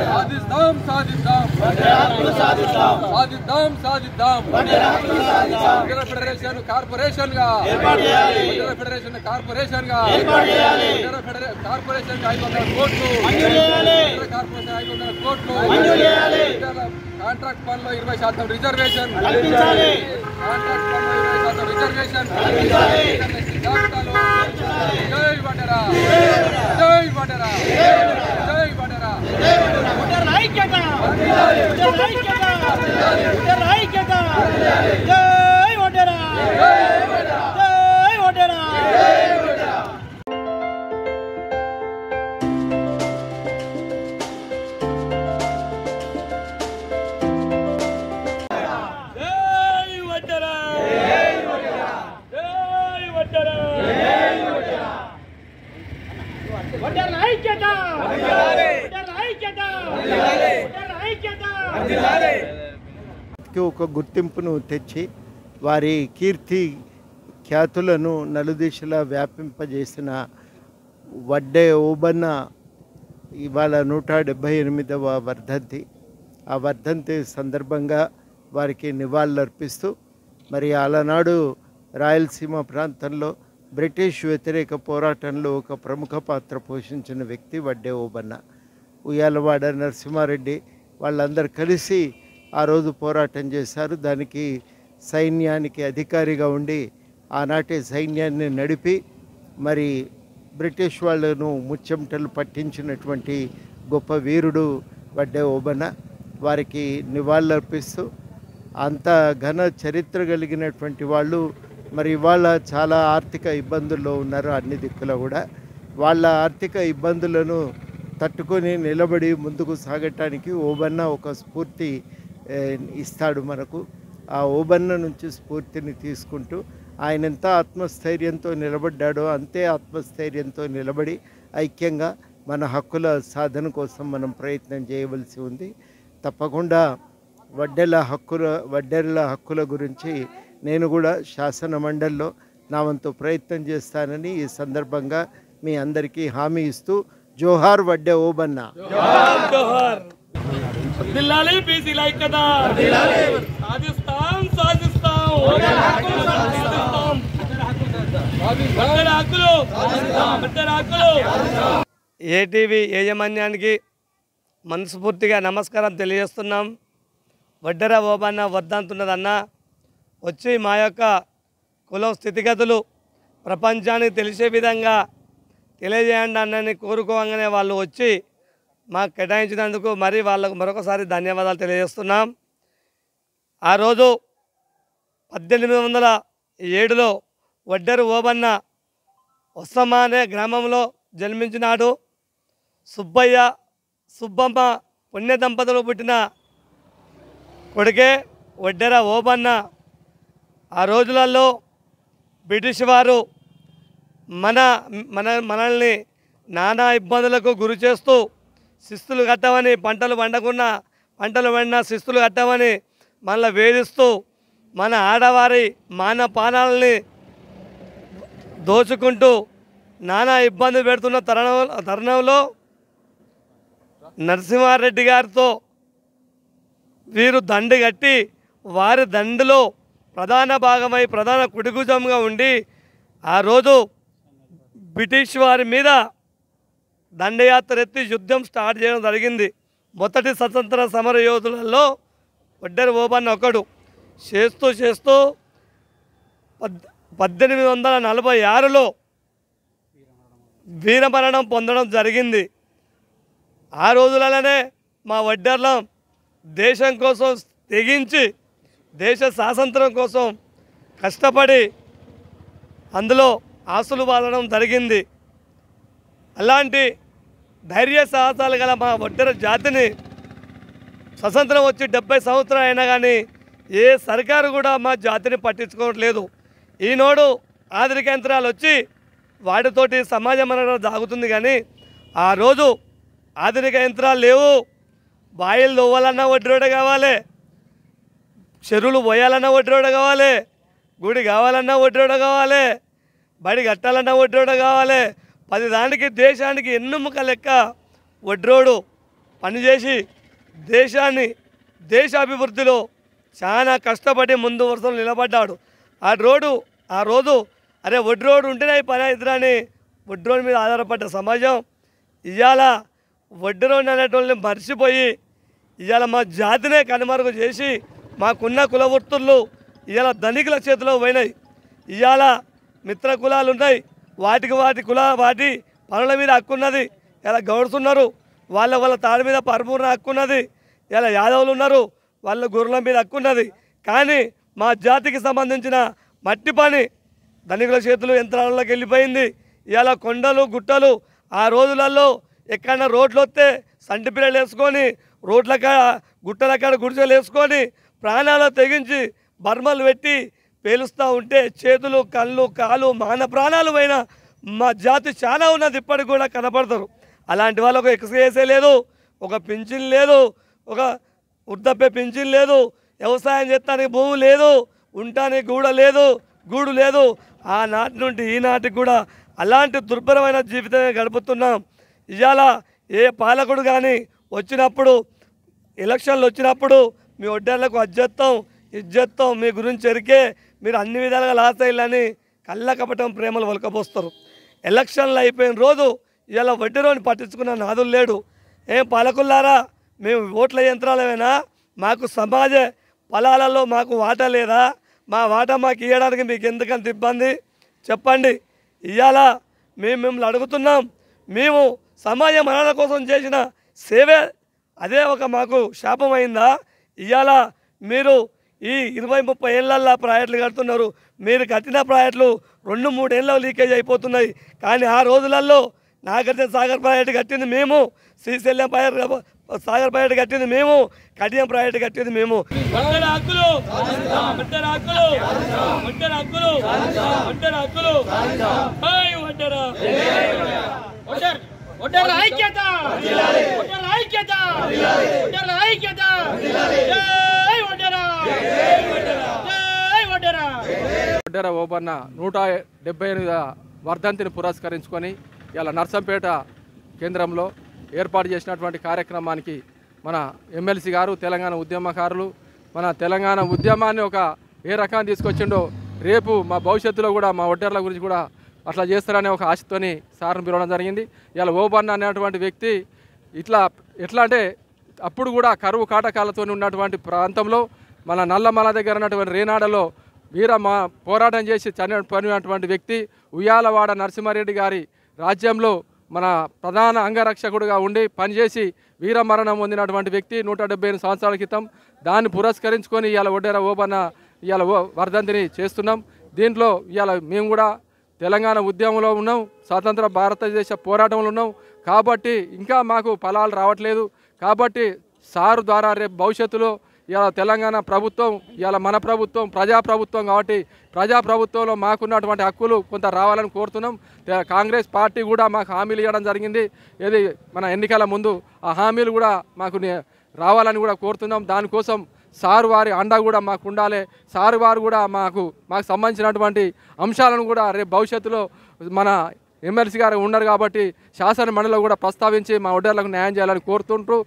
సాధిద్దాం సాధిద్దాం సాధిద్దాం సాధిద్దాం వడ్డెర ఫెడరేషన్ కార్పొరేషన్ గా వడ్డెర ఫెడరేషన్ కార్పొరేషన్ గా వడ్డెర కార్పొరేషన్ 500 కోట్లు కార్పొరేషన్ 500 కోట్లు కాంట్రాక్ట్ పనుల్లో 20% రిజర్వేషన్ కాంట్రాక్ట్ పనుల్లో 20% రిజర్వేషన్ జాబితాలో జై వడ్డెర జై వడ్డెర జై వడ్డెర వడ్డెర ఐక్యత వడ్డెర ఐక్యత వడ్డెర ఐక్యత జై వడ్డెర జై వడ్డెర ఒక గుర్తింపును తెచ్చి వారి కీర్తి ఖ్యాతులను నలుదిశలా వ్యాపింపజేసిన వడ్డే ఓబన్న ఇవాళ 178వ వర్ధంతి. ఆ వర్ధంతి సందర్భంగా వారికి నివాళులర్పిస్తూ మరి అలనాడు రాయలసీమ ప్రాంతంలో బ్రిటిష్ వ్యతిరేక పోరాటంలో ఒక ప్రముఖ పాత్ర పోషించిన వ్యక్తి వడ్డే ఓబన్న. ఉయ్యాలవాడ నరసింహారెడ్డి వాళ్ళందరూ కలిసి ఆ రోజు పోరాటం చేశారు. దానికి సైన్యానికి అధికారిగా ఉండి ఆనాటి సైన్యాన్ని నడిపి మరి బ్రిటిష్ వాళ్ళను ముచ్చెమటలు పట్టించినటువంటి గొప్ప వీరుడు వడ్డే ఓబన్న. వారికి నివాళులర్పిస్తూ అంత ఘన చరిత్ర కలిగినటువంటి వాళ్ళు మరి ఇవాళ చాలా ఆర్థిక ఇబ్బందుల్లో ఉన్నారు. అన్ని దిక్కులో కూడా వాళ్ళ ఆర్థిక ఇబ్బందులను తట్టుకొని నిలబడి ముందుకు సాగటానికి ఓబన్న ఒక స్ఫూర్తి ఇస్తాడు మనకు. ఆ ఓబన్న నుంచి స్ఫూర్తిని తీసుకుంటూ ఆయన ఎంత ఆత్మస్థైర్యంతో నిలబడ్డాడో అంతే ఆత్మస్థైర్యంతో నిలబడి ఐక్యంగా మన హక్కుల సాధన కోసం మనం ప్రయత్నం చేయవలసి ఉంది. తప్పకుండా వడ్డెర్ల హక్కుల గురించి నేను కూడా శాసన మండలిలో నా వంతు ప్రయత్నం చేస్తానని ఈ సందర్భంగా మీ అందరికీ హామీ ఇస్తూ జోహార్ వడ్డే ఓబన్న. ఏటీవీ యాజమాన్యానికి మనస్ఫూర్తిగా నమస్కారం తెలియజేస్తున్నాం. వడ్డెర ఓబన్న వర్ధంతున్నదన్న వచ్చి మా యొక్క కులం స్థితిగతులు ప్రపంచానికి తెలిసే విధంగా తెలియజేయండి అన్నని కోరుకోగానే వాళ్ళు వచ్చి మాకు కేటాయించినందుకు మరి వాళ్ళకు మరొకసారి ధన్యవాదాలు తెలియజేస్తున్నాం. ఆ రోజు 1807లో వడ్డెర ఓబన్న ఒస్సమ్మ అనే గ్రామంలో జన్మించినాడు. సుబ్బయ్య సుబ్బమ్మ పుణ్య దంపతులు పుట్టిన కొడుకే వడ్డెర ఓబన్న. ఆ రోజులలో బ్రిటిష్ వారు మనల్ని నానా ఇబ్బందులకు గురి చేస్తూ శిస్తులు కట్టమని పంటలు పండినా శిస్తులు కట్టమని మనల్ని వేధిస్తూ మన ఆడవారి మానపానాలని దోచుకుంటూ నానా ఇబ్బంది పెడుతున్న తరుణంలో నరసింహారెడ్డి గారితో వీరు దండు కట్టి వారి దండులో ప్రధాన భాగమై ప్రధాన కుడిగుజంగా ఉండి ఆ రోజు బ్రిటిష్ వారి మీద దండయాత్ర ఎత్తి యుద్ధం స్టార్ట్ చేయడం జరిగింది. మొదటి స్వతంత్ర సమర యోధులలో వడ్డెర ఓబన్న ఒకడు. చేస్తూ 1846లో వీరమరణం పొందడం జరిగింది. ఆ రోజులలోనే మా వడ్డెర్లం దేశం కోసం తెగించి దేశ స్వాతంత్రం కోసం కష్టపడి అందులో ఆస్తులు బాధడం జరిగింది. అలాంటి ధైర్య సాహసాలు గల మా వడ్డెర జాతిని స్వతంత్రం వచ్చి 70 సంవత్సరాలు అయినా కానీ ఏ సర్కారు కూడా మా జాతిని పట్టించుకోవట్లేదు. ఈనాడు ఆధునిక యంత్రాలు వచ్చి వాటితోటి సమాజం అనేది సాగుతుంది. కానీ ఆ రోజు ఆధునిక యంత్రాలు లేవు. బాయిలు తవ్వాలన్నా వడ్డెరోడ కావాలి, చెరువులు పోయాలన్నా వడ్డెరోడ కావాలి, గుడి కావాలన్నా వడ్డెరోడ కావాలి, బడి కట్టాలన్నా వడ్డెరోడ కావాలి. 10 దానికి దేశానికి ఎన్నుముక లెక్క వడ్డెరోడు పనిచేసి దేశ అభివృద్ధిలో చాలా కష్టపడి ముందు వరుసలో నిలబడ్డాడు. ఆ రోజు అరే వడ్డీ రోడ్డు ఉంటేనే ఈ పని అవుతుందని వడ్డీ రోడ్డు మీద ఆధారపడ్డ సమాజం ఇవాళ వడ్డీ రోడ్డు అనేటోళ్ళని మర్చిపోయి ఇవాళ మా జాతినే కనుమరుగు చేసి మాకున్న కుల వృత్తులు ఇవాళ ధనికుల చేతిలో పోయినాయి. ఇవాళ మిత్ర కులాలు ఉన్నాయి, వాటి పనుల మీద హక్కున్నది. ఇలా గౌడ్స్ ఉన్నారు, వాళ్ళ తాడి మీద పరిపూర్ణ హక్కున్నది. ఇలా యాదవులు ఉన్నారు, వాళ్ళ గొర్రెల మీద హక్కున్నది. కానీ మా జాతికి సంబంధించిన మట్టి పని ధనికుల చేతులు యంత్రాలలోకి వెళ్ళిపోయింది. ఇలా కొండలు గుట్టలు ఆ రోజులలో ఎక్కడన్నా రోడ్లు వస్తే సంటి పిల్లలు వేసుకొని రోడ్ల కాడ గుట్టల కాడ గుడిసెలు వేసుకొని ప్రాణాలు తెగించి బర్మలు పెట్టి పేలుస్తూ ఉంటే చేతులు కళ్ళు కాలు మాన ప్రాణాలు పోయిన మా జాతి చాలా ఉన్నది. ఇప్పటికి కూడా కనపడతారు. అలాంటి వాళ్ళకు ఎక్స్రేసే లేదు, ఒక పింఛన్ లేదు, ఒక వృద్ధాప్య పింఛన్ లేదు, వ్యవసాయం చేస్తానికి భూమి లేదు, ఉండటానికి గూడు లేదు. ఆనాటి నుండి ఈనాటికి కూడా అలాంటి దుర్భరమైన జీవితమే గడుపుతున్నాం. ఇవాళ ఏ పాలకుడు కానీ వచ్చినప్పుడు ఎలక్షన్లు వచ్చినప్పుడు మీ ఒడ్డర్లకు ఇజ్జత్తం మీ గురించి ఎరికే మీరు అన్ని విధాలుగా లాస్ అయ్యాలని కళ్ళ కపటం ప్రేమలు వలకపోస్తారు. ఎలక్షన్లు అయిపోయిన రోజు ఇలా వడ్డీ రోడ్ని పట్టించుకున్న నాదులు లేడు. ఏం పాలకులారా, మేము ఓట్ల యంత్రాలమేనా? మాకు సమాజ ఫలాలలో మాకు వాటా లేదా? మా వాటా మాకు ఇవ్వడానికి మీకు ఎందుకంత ఇబ్బంది చెప్పండి. ఇవాళ మిమ్మల్ని అడుగుతున్నాం. మేము సమాజ మరణాల కోసం చేసిన సేవే అదే ఒక మాకు శాపం అయిందా? ఇవాళ మీరు ఈ 20-30 ఏళ్ళల్లో ప్రాజెక్టులు కడుతున్నారు. మీరు కట్టిన ప్రాజెక్టులు 2-3 ఏళ్ళలో లీకేజ్ అయిపోతున్నాయి. కానీ ఆ రోజులలో నాగార్జున సాగర్ ప్రాజెక్టు కట్టింది మేము, శ్రీశైలం సాగర్ ప్రాజెక్టు కట్టింది మేము, కడియం ప్రాజెక్టు కట్టింది మేము. వడ్డెర ఓబన్న 178వ వర్ధంతిని పురస్కరించుకొని ఇలా నర్సంపేట కేంద్రంలో ఏర్పాటు చేసినటువంటి కార్యక్రమానికి మన ఎమ్మెల్సీ గారు, తెలంగాణ ఉద్యమకారులు మన తెలంగాణ ఉద్యమాన్ని ఏ రకాన్ని తీసుకొచ్చిండో రేపు మా భవిష్యత్తులో కూడా మా వడ్డెర్ల గురించి కూడా అట్లా చేస్తారనే ఒక ఆశతోని సార్ను పిలవడం జరిగింది. ఇలా ఓబన్న అనేటువంటి వ్యక్తి ఎట్లా అంటే అప్పుడు కూడా కరువు కాటకాలతో ఉన్నటువంటి ప్రాంతంలో మన నల్లమల దగ్గర ఉన్నటువంటి రేనాడలో పోరాటం చేసి చనిపోయినటువంటి వ్యక్తి. ఉయ్యాలవాడ నరసింహారెడ్డి గారి రాజ్యంలో మన ప్రధాన అంగరక్షకుడిగా ఉండి పనిచేసి వీరమరణం పొందినటువంటి వ్యక్తి 178 సంవత్సరాల క్రితం. దాన్ని పురస్కరించుకొని ఇవాళ వడ్డెర ఓబన్న ఇవాళ వర్ధంతిని చేస్తున్నాం. దీంట్లో ఇవాళ మేము కూడా తెలంగాణ ఉద్యమంలో ఉన్నాం, స్వతంత్ర భారతదేశ పోరాటంలో ఉన్నాం. కాబట్టి ఇంకా మాకు ఫలాలు రావట్లేదు. కాబట్టి సారు ద్వారా రేపు భవిష్యత్తులో ఇలా తెలంగాణ ప్రభుత్వం మన ప్రభుత్వం ప్రజాప్రభుత్వం కాబట్టి ప్రజాప్రభుత్వంలో మాకున్నటువంటి హక్కులు కొంత రావాలని కోరుతున్నాం. కాంగ్రెస్ పార్టీ కూడా మాకు హామీలు ఇవ్వడం జరిగింది. ఏది మన ఎన్నికల ముందు ఆ హామీలు కూడా మాకు రావాలని కూడా కోరుతున్నాం. దానికోసం సారు వారి అండ కూడా మాకు ఉండాలి. సారు వారు కూడా మాకు సంబంధించినటువంటి అంశాలను కూడా రేపు భవిష్యత్తులో మన ఎమ్మెల్సీ గారు ఉన్నారు కాబట్టి శాసన మండలిలో కూడా ప్రస్తావించి మా వడ్డర్లకు న్యాయం చేయాలని కోరుతుంటూ